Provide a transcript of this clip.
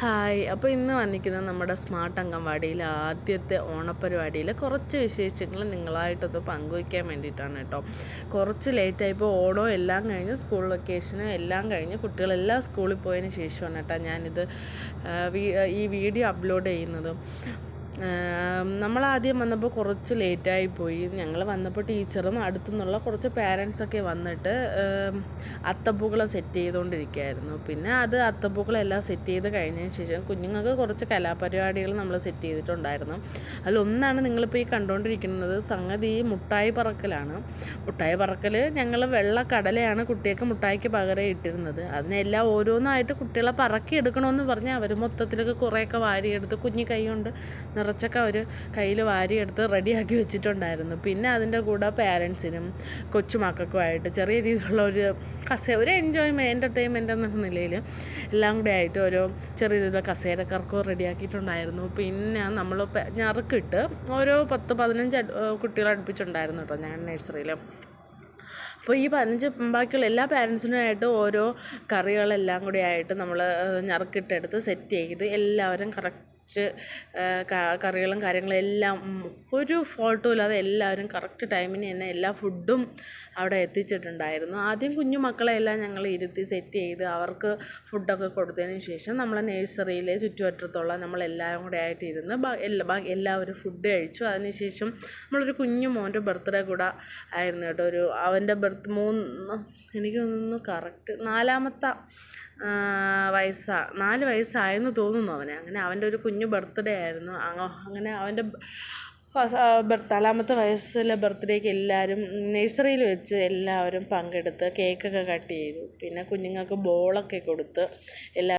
Hi. അപ്പോൾ ഇന്ന് വന്നിരിക്കുന്നത് നമ്മുടെ സ്മാർട്ട് അംഗൻവാടിയിലെ ആദ്യത്തെ ഓണപ്പരിപാടിയിലെ കുറച്ച് വിശേഷങ്ങൾ നിങ്ങളായിട്ടൊന്ന് പങ്കുവയ്ക്കാൻ വേണ്ടിയിട്ടാണ് കേട്ടോ. കുറച്ച് ലേറ്റായിപ്പോൾ ഓണം എല്ലാം കഴിഞ്ഞ് സ്കൂൾ വെക്കേഷനും എല്ലാം കഴിഞ്ഞ് കുട്ടികളെല്ലാം സ്കൂളിൽ പോയതിന് ശേഷമാണ് കേട്ടോ ഞാനിത് ഈ വീഡിയോ അപ്ലോഡ് ചെയ്യുന്നത്. നമ്മളാദ്യം വന്നപ്പോൾ കുറച്ച് ലേറ്റായിപ്പോയി. ഞങ്ങൾ വന്നപ്പോൾ ടീച്ചറും അടുത്തുനിന്നുള്ള കുറച്ച് പാരൻസൊക്കെ വന്നിട്ട് അത്തപ്പൂക്കളം സെറ്റ് ചെയ്തുകൊണ്ടിരിക്കുകയായിരുന്നു. പിന്നെ അത്തപ്പൂക്കളെല്ലാം സെറ്റ് ചെയ്ത് കഴിഞ്ഞതിന് ശേഷം കുഞ്ഞുങ്ങൾക്ക് കുറച്ച് കലാപരിപാടികൾ നമ്മൾ സെറ്റ് ചെയ്തിട്ടുണ്ടായിരുന്നു. അതിലൊന്നാണ് നിങ്ങളിപ്പോൾ ഈ കണ്ടുകൊണ്ടിരിക്കുന്നത്. സംഗതി മുട്ടായി പറക്കലാണ്. മുട്ടായി പറക്കൽ ഞങ്ങൾ വെള്ളക്കടലയാണ് കുട്ടികൾക്ക് മുട്ടായിക്ക് പകരം ഇട്ടിരുന്നത്. അതിനെല്ലാം ഓരോന്നായിട്ട് കുട്ടികളെ പറക്കി എടുക്കണമെന്ന് പറഞ്ഞാൽ അവർ മൊത്തത്തിലൊക്കെ കുറേയൊക്കെ വാരിയെടുത്ത് കുഞ്ഞി കൈ കൊണ്ട് നിറച്ചൊക്കെ അവർ കയ്യിൽ വാരിയെടുത്ത് റെഡിയാക്കി വെച്ചിട്ടുണ്ടായിരുന്നു. പിന്നെ അതിൻ്റെ കൂടെ പാരൻസിനും കൊച്ചുമക്കൾക്കുമായിട്ട് ചെറിയ രീതിയിലുള്ള ഒരു എൻ്റർടൈൻമെൻ്റ് എന്ന നിലയിൽ എല്ലാം കൂടെ ആയിട്ട് ഓരോ ചെറിയ രീതിയിലുള്ള കസേരക്കർക്കും റെഡിയാക്കിയിട്ടുണ്ടായിരുന്നു. പിന്നെ നമ്മൾ ഞറുക്കിട്ട് ഓരോ 10-15 കുട്ടികൾ അടുപ്പിച്ചുണ്ടായിരുന്നു കേട്ടോ ഞാൻ നഴ്സറിയിൽ. അപ്പോൾ ഈ 15 ബാക്കിയുള്ള എല്ലാ പാരൻസിനുമായിട്ട് ഓരോ കറികളെല്ലാം കൂടി ആയിട്ട് നമ്മൾ ഞറുക്കിട്ടെടുത്ത് സെറ്റ് ചെയ്ത് എല്ലാവരും കറക്റ്റ് കറികളും കാര്യങ്ങളും എല്ലാം ഒരു ഫോൾട്ടും ഇല്ലാതെ എല്ലാവരും കറക്റ്റ് ടൈമിന് തന്നെ എല്ലാ ഫുഡും അവിടെ എത്തിച്ചിട്ടുണ്ടായിരുന്നു. ആദ്യം കുഞ്ഞു മക്കളെല്ലാം ഞങ്ങൾ ഇരുത്തി സെറ്റ് ചെയ്ത് അവർക്ക് ഫുഡൊക്കെ കൊടുത്തതിന് ശേഷം നമ്മൾ നഴ്സറിയിലെ ചുറ്റുവട്ടത്തുള്ള നമ്മളെല്ലാവരും കൂടെ ആയിട്ട് ഇരുന്ന് എല്ലാവരും ഫുഡ് കഴിച്ചു. അതിനുശേഷം നമ്മളൊരു കുഞ്ഞു മോൻ്റെ ബർത്ത്ഡേ കൂടെ ആയിരുന്നു കേട്ടോ. അവൻ്റെ എനിക്ക് തോന്നുന്നു കറക്റ്റ് 4 വയസ്സായെന്ന് തോന്നുന്നു അവന്. അങ്ങനെ അവൻ്റെ ഒരു കുഞ്ഞു ബർത്ത്ഡേ ആയിരുന്നു. അങ്ങനെ അവൻ്റെ 4ാമത്തെ വയസ്സിലെ ബർത്ത്ഡേക്ക് എല്ലാവരും നഴ്സറിയിൽ വെച്ച് എല്ലാവരും പങ്കെടുത്ത് കേക്കൊക്കെ കട്ട് ചെയ്തു. പിന്നെ കുഞ്ഞുങ്ങൾക്ക് ബോളൊക്കെ കൊടുത്ത്